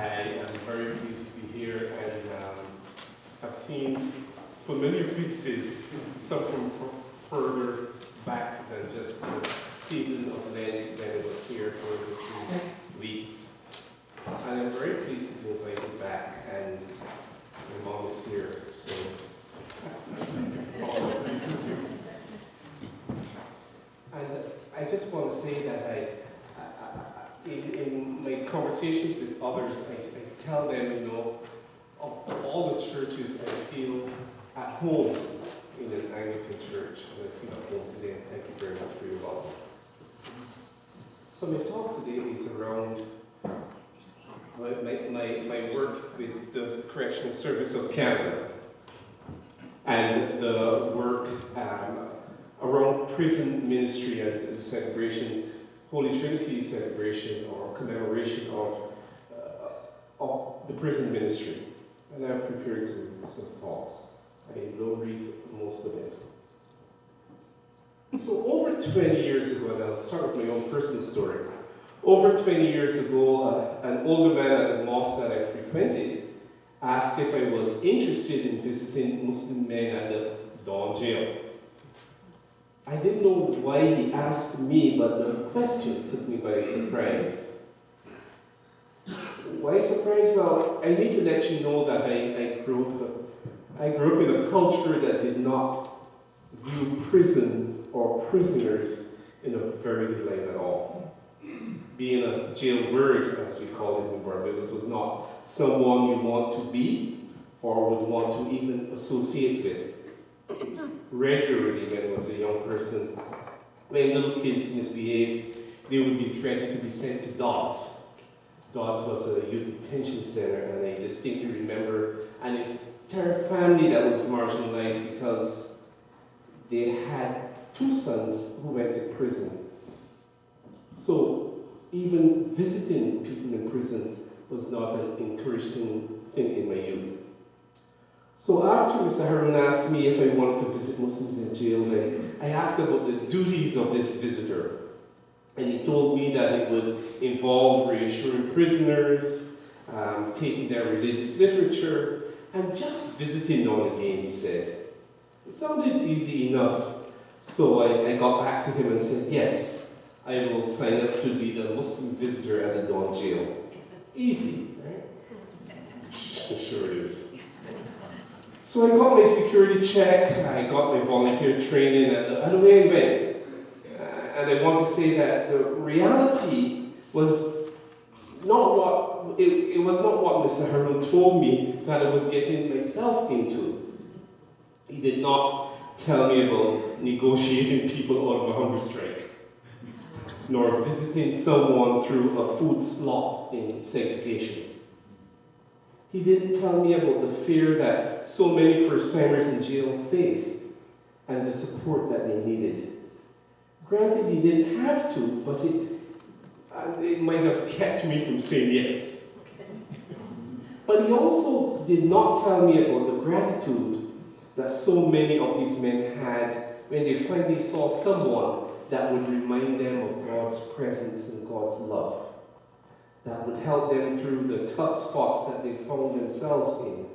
I am very pleased to be here, and I've seen familiar faces, some from further back than just the season of Lent when I was here for the 3 weeks. And I'm very pleased to be invited back, and my mom is here, so and I just want to say that in my conversations with others, I tell them, of all the churches, I feel at home in an Anglican church, and I feel at home today, and thank you very much for your welcome. So my talk today is around my work with the Correctional Service of Canada, and the work around prison ministry and the celebration, Holy Trinity celebration or commemoration of the prison ministry. And I've prepared some thoughts. I will read most of it. So over 20 years ago, and I'll start with my own personal story. Over 20 years ago, an older man at the mosque that I frequented asked if I was interested in visiting Muslim men at the Dawn jail. I didn't know why he asked me, but the question took me by surprise. Why surprise? Well, I need to let you know that I grew up in a culture that did not view prison or prisoners in a very good light at all. Being a jailbird, as we call it in Barbados, was not someone you want to be or would want to even associate with. Regularly, when I was a young person, when little kids misbehaved, they would be threatened to be sent to Dodds. Dodds was a youth detention center, and I distinctly remember an entire family that was marginalized because they had 2 sons who went to prison. So even visiting people in prison was not an encouraging thing in my youth. So after Mr. Harun asked me if I wanted to visit Muslims in jail, I asked about the duties of this visitor. And he told me that it would involve reassuring prisoners, taking their religious literature, and just visiting now and again, he said. It sounded easy enough. So I got back to him and said, yes, I will sign up to be the Muslim visitor at the Dawn jail. Easy, right? Sure it is. So I got my security check, I got my volunteer training, and away I went. And I want to say that the reality was not what it was not what Mr. Harun told me that I was getting myself into. He did not tell me about negotiating people out of a hunger strike, nor visiting someone through a food slot in segregation. He didn't tell me about the fear that so many first-timers in jail faced and the support that they needed. Granted, he didn't have to, but it might have kept me from saying yes. But he also did not tell me about the gratitude that so many of these men had when they finally saw someone that would remind them of God's presence and God's love, that would help them through the tough spots that they found themselves in.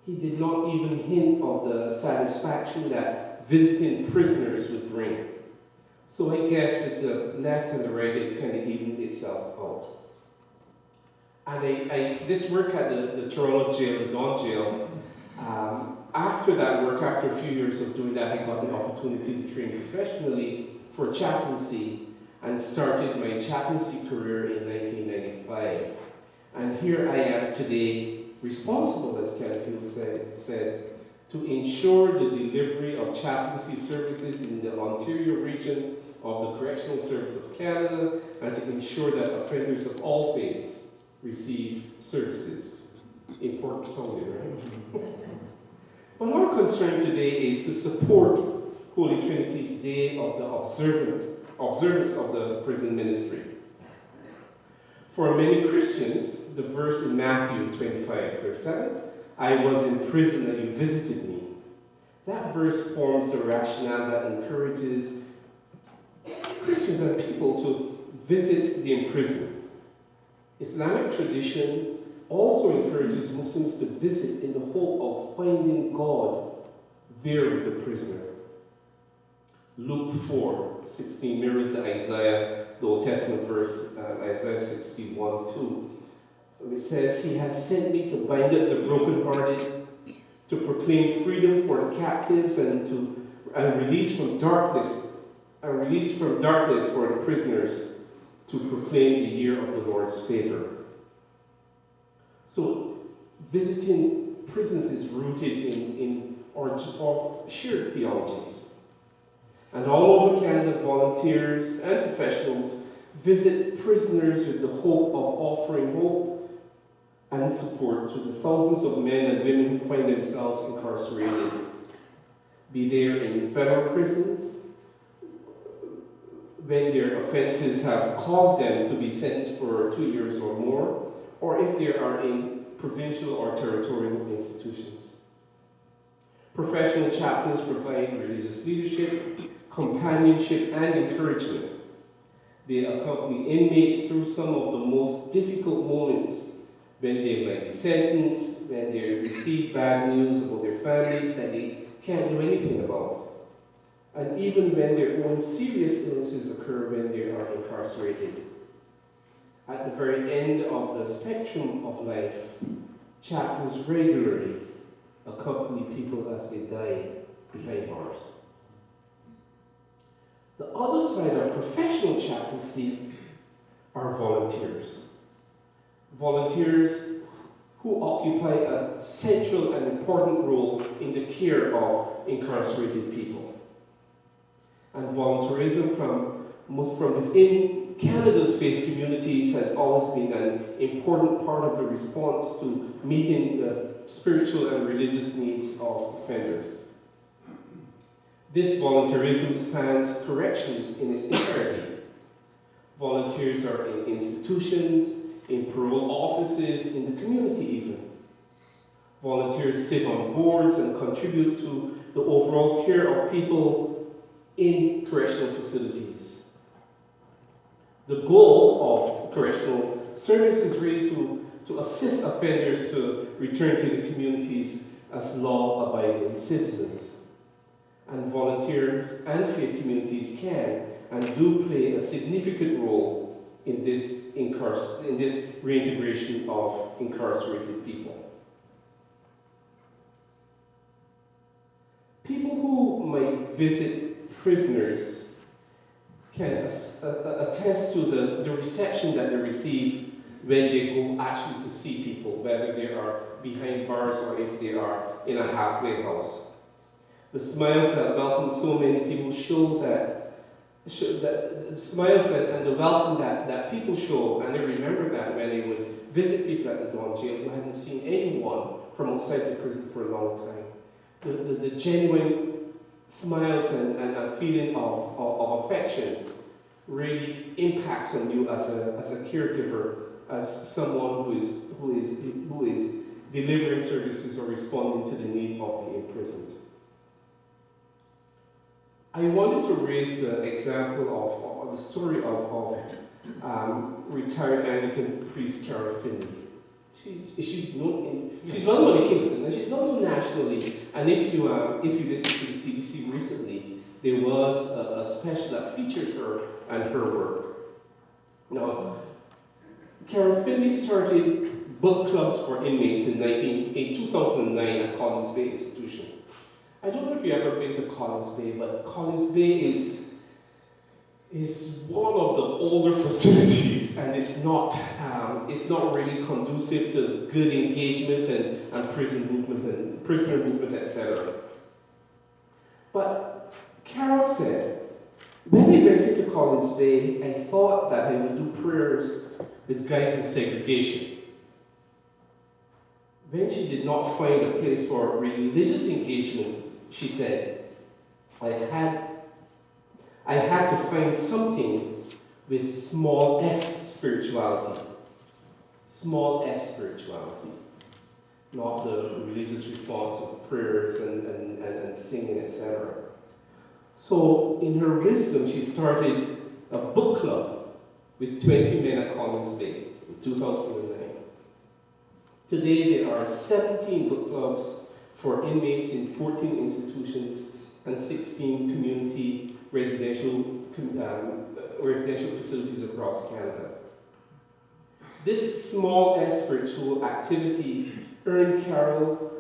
He did not even hint of the satisfaction that visiting prisoners would bring. So I guess with the left and the right, it kind of evened itself out. And this work at the Toronto jail, the Dawn jail, after that work, after a few years of doing that, I got the opportunity to train professionally for chaplaincy and started my chaplaincy career in 1995. And here I am today, responsible, as Canfield said, to ensure the delivery of chaplaincy services in the Ontario region of the Correctional Service of Canada, and to ensure that offenders of all faiths receive services. Important sounding, right? But our concern today is to support Holy Trinity's Day of the observance of the prison ministry. For many Christians, the verse in Matthew 25, verse 7, I was in prison and you visited me. That verse forms the rationale that encourages Christians and people to visit the imprisoned. Islamic tradition also encourages Muslims to visit in the hope of finding God there with the prisoner. Luke 4:16 mirrors Isaiah, the Old Testament verse, Isaiah 61:2. It says, "He has sent me to bind up the brokenhearted, to proclaim freedom for the captives, and release from darkness for the prisoners, to proclaim the year of the Lord's favor." So, visiting prisons is rooted in our shared theologies. And all over Canada, volunteers and professionals visit prisoners with the hope of offering hope and support to the thousands of men and women who find themselves incarcerated, be they in federal prisons, when their offenses have caused them to be sentenced for 2 years or more, or if they are in provincial or territorial institutions. Professional chaplains provide religious leadership, companionship, and encouragement. They accompany inmates through some of the most difficult moments, when they might be sentenced, when they receive bad news about their families that they can't do anything about, and even when their own serious illnesses occur when they are incarcerated. At the very end of the spectrum of life, chaplains regularly accompany people as they die behind bars. The other side of professional chaplaincy are volunteers. Volunteers who occupy a central and important role in the care of incarcerated people. And volunteerism from within Canada's faith communities has always been an important part of the response to meeting the spiritual and religious needs of offenders. This volunteerism spans corrections in its entirety. Volunteers are in institutions, in parole offices, in the community even. Volunteers sit on boards and contribute to the overall care of people in correctional facilities. The goal of correctional service is really to assist offenders to return to the communities as law-abiding citizens. And volunteers and faith communities can and do play a significant role in this reintegration of incarcerated people. People who might visit prisoners can attest to the reception that they receive when they go actually to see people, whether they are behind bars or if they are in a halfway house. The smiles that welcome so many people show that the smiles and the welcome that people show, and they remember that when they would visit people at the Dawn jail who hadn't seen anyone from outside the prison for a long time. The genuine smiles and a feeling of affection really impacts on you as a caregiver, as someone who is delivering services or responding to the need of the imprisoned. I wanted to raise the example of the story of retired Anglican priest Carol Finley. She's well known in Kingston, and she's well known nationally. And if you listen to the CBC recently, there was a special that featured her and her work. Now, Carol Finley started book clubs for inmates in 2009 at Collins Bay Institution. I don't know if you've ever been to Collins Bay, but Collins Bay is one of the older facilities, and it's not really conducive to good engagement and prisoner movement, etc. But Carol said, when I went into Collins Bay, I thought that I would do prayers with guys in segregation. When she did not find a place for religious engagement, she said, I had to find something with small s spirituality. Small s spirituality. Not the religious response of prayers and singing, etc. So, in her wisdom, she started a book club with 20 men at Collins Bay. in 2009. Today there are 17 book clubs for inmates in 14 institutions and 16 community residential facilities across Canada. This small spiritual activity earned Carol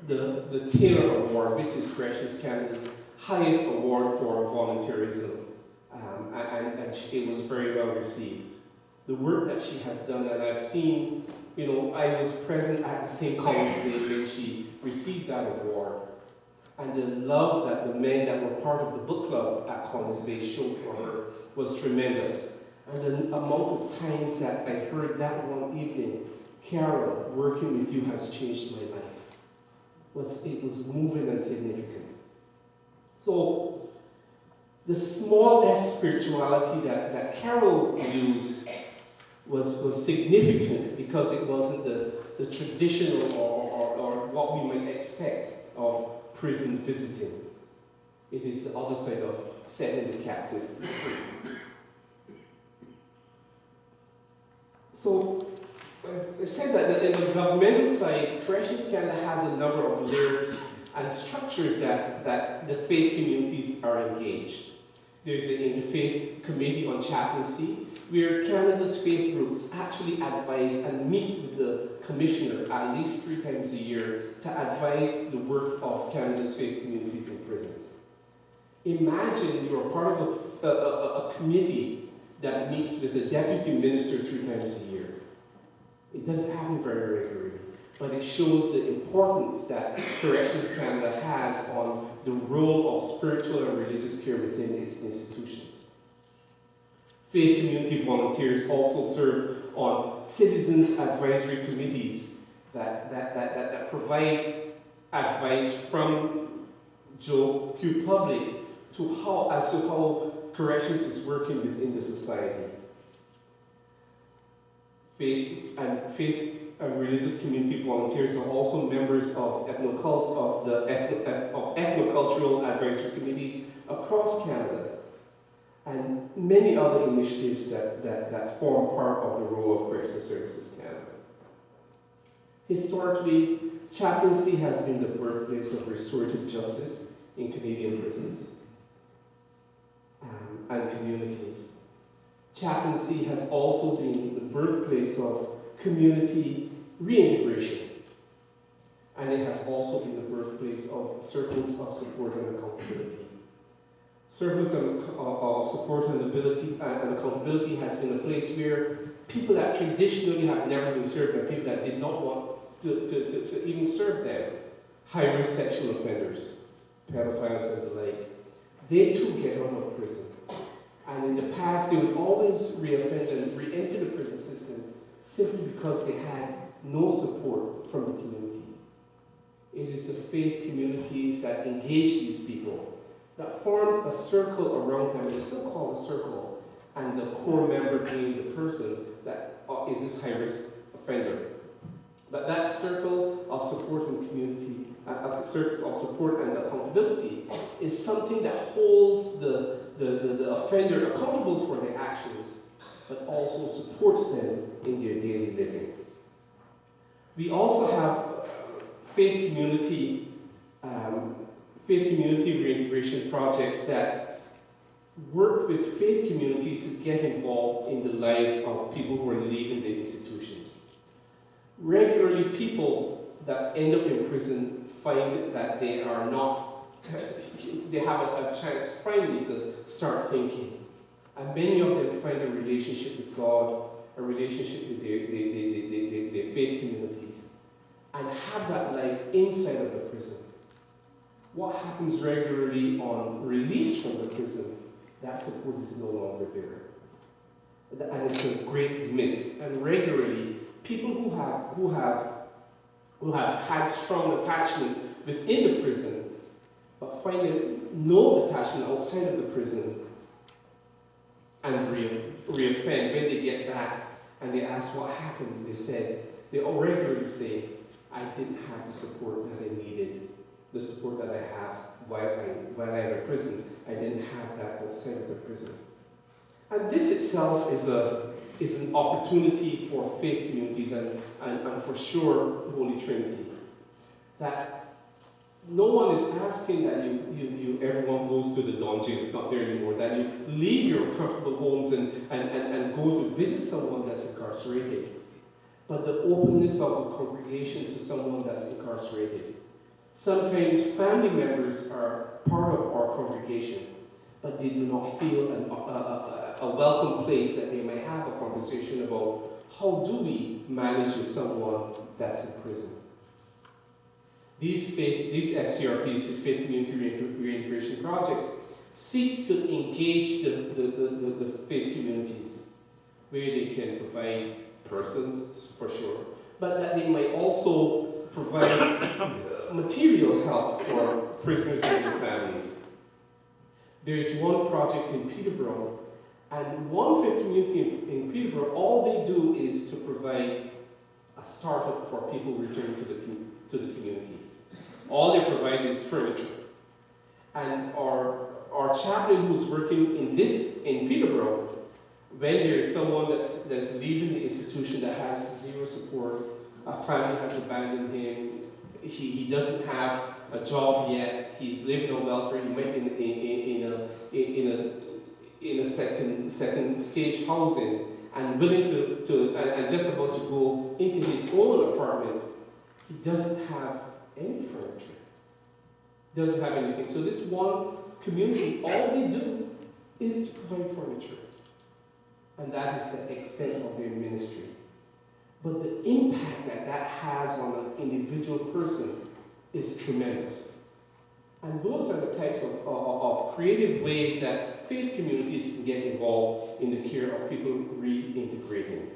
the Taylor Award, which is Corrections Canada's highest award for volunteerism, and it was very well received. The work that she has done, and I've seen, I was present at the St. Collins Day when she received that award, and the love that the men that were part of the book club at Collins Bay showed for her was tremendous. And the amount of times that I heard that one evening, Carol, working with you has changed my life. It was moving and significant. So the small S spirituality that Carol used was significant because it wasn't the traditional or what we might expect of prison visiting. It is the other side of setting the captive free. So I said that in the governmental side, Corrections Canada has a number of layers and structures that the faith communities are engaged. There's an Interfaith Committee on Chaplaincy, where Canada's faith groups actually advise and meet with the Commissioner at least 3 times a year to advise the work of Canada's faith communities in prisons. Imagine you're part of a committee that meets with the Deputy Minister 3 times a year. It doesn't happen very regularly, but it shows the importance that Corrections Canada has on the role of spiritual and religious care within its institutions. Faith community volunteers also serve on citizens advisory committees that provide advice from Joe Q Public as to how corrections is working within the society. Faith and religious community volunteers are also members of ethnocultural advisory committees across Canada, and many other initiatives that form part of the role of Correctional Services Canada. Historically, chaplaincy has been the birthplace of restorative justice in Canadian prisons and communities. Chaplaincy has also been the birthplace of community reintegration, and it has also been the birthplace of circles of support and accountability. Circles of support and accountability has been a place where people that traditionally have never been served and people that did not want to even serve them, high-risk sexual offenders, pedophiles and the like, they too get out of prison. And in the past, they would always reoffend and re-enter the prison system simply because they had no support from the community. It is the faith communities that engage these people, that formed a circle around them. It's still called a circle, and the core member being the person that is this high-risk offender. But that circle of support and community, circle of support and accountability, is something that holds the offender accountable for their actions, but also supports them in their daily living. We also have faith community reintegration projects that work with faith communities to get involved in the lives of people who are leaving the institutions. Regularly, people that end up in prison find that they are not, they have a chance finally to start thinking. And many of them find a relationship with God, a relationship with their faith communities, and have that life inside of the prison. What happens regularly on release from the prison, that support is no longer there. And it's a great miss. And regularly, people who have had strong attachment within the prison, but find no attachment outside of the prison, and reoffend when they get back and they ask what happened. They regularly say, I didn't have the support that I needed, the support that I have while I'm in prison. I didn't have that outside of the prison. And this itself is a is an opportunity for faith communities and for sure Holy Trinity. That no one is asking that everyone goes to the dungeon, it's not there anymore, that you leave your comfortable homes and go to visit someone that's incarcerated. But the openness of the congregation to someone that's incarcerated. Sometimes family members are part of our congregation, but they do not feel a welcome place that they may have a conversation about how do we manage with someone that's in prison. These FCRPs, these faith community reintegration projects, seek to engage the faith communities where they can provide persons, for sure, but that they might also provide material help for prisoners and their families. There is one project in Peterborough, and one faith community in Peterborough, all they do is to provide a startup for people returning to the community. All they provide is furniture. And our chaplain who's working in Peterborough, when there is someone that's leaving the institution that has zero support, a family has abandoned him, he doesn't have a job yet, he's living on welfare, he might be in a second stage housing, and willing and just about to go into his own apartment, he doesn't have any furniture, doesn't have anything. So this one community, all they do is to provide furniture. And that is the extent of their ministry. But the impact that has on an individual person is tremendous. And those are the types of creative ways that faith communities can get involved in the care of people reintegrating.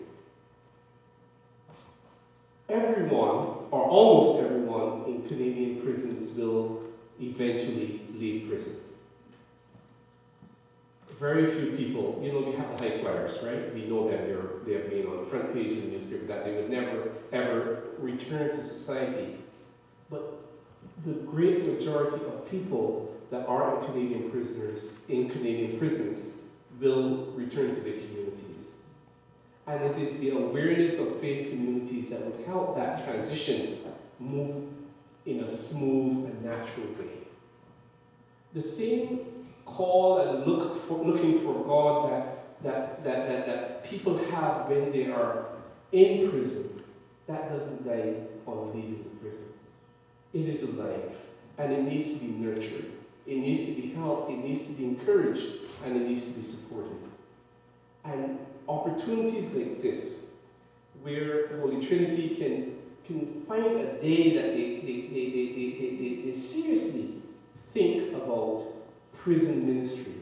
Everyone, or almost everyone, in Canadian prisons will eventually leave prison. Very few people, we have the high flyers, right? We know that they have been on the front page of the newspaper, that they would never, ever return to society. But the great majority of people that are in Canadian prisons, will return to their communities. And it is the awareness of faith communities that would help that transition move in a smooth and natural way. The same call and looking for God that people have when they are in prison, that doesn't die on leaving the prison. It is alive, and it needs to be nurtured. It needs to be helped, it needs to be encouraged, and it needs to be supported. And opportunities like this, where Holy Trinity can find a day that they seriously think about prison ministry,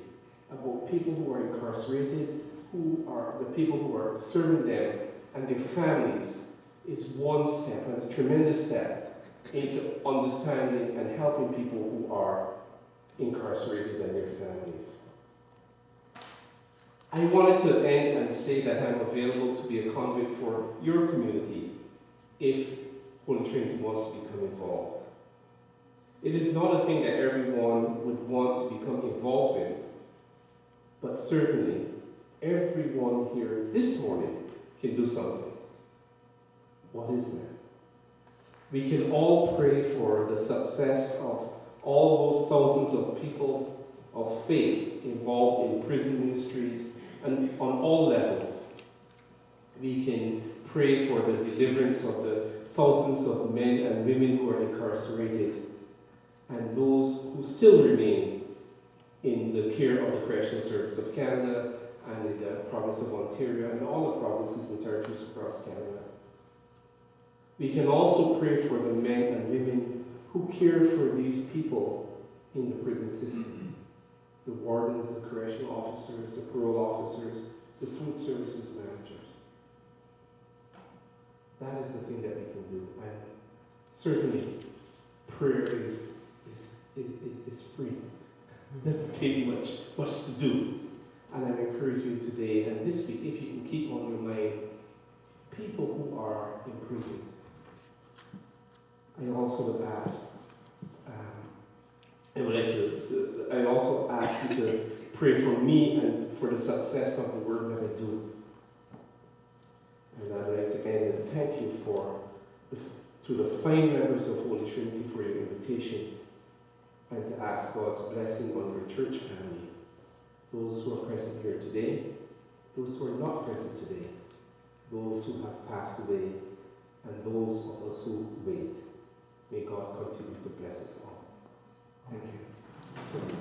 about people who are incarcerated, who are the people who are serving them and their families, is one step, and a tremendous step into understanding and helping people who are incarcerated and their families. I wanted to end and say that I'm available to be a conduit for your community if Holy Trinity wants to become involved. It is not a thing that everyone would want to become involved in, but certainly everyone here this morning can do something. What is that? We can all pray for the success of all those thousands of people of faith involved in prison ministries and on all levels. We can pray for the deliverance of the thousands of men and women who are incarcerated and those who still remain in the care of the Correctional Service of Canada and in the province of Ontario and all the provinces and territories across Canada. We can also pray for the men and women who care for these people in the prison system. The wardens, the correctional officers, the parole officers, the food services managers. That is the thing that we can do. And certainly, prayer is free. It doesn't take much to do. And I encourage you today and this week, if you can keep on your mind people who are in prison. I also would ask, I also ask you to pray for me and for the success of the work that I do. thank you to the fine members of Holy Trinity for your invitation, and to ask God's blessing on your church family, those who are present here today, those who are not present today, those who have passed away, and those of us who wait. May God continue to bless us all. Thank you.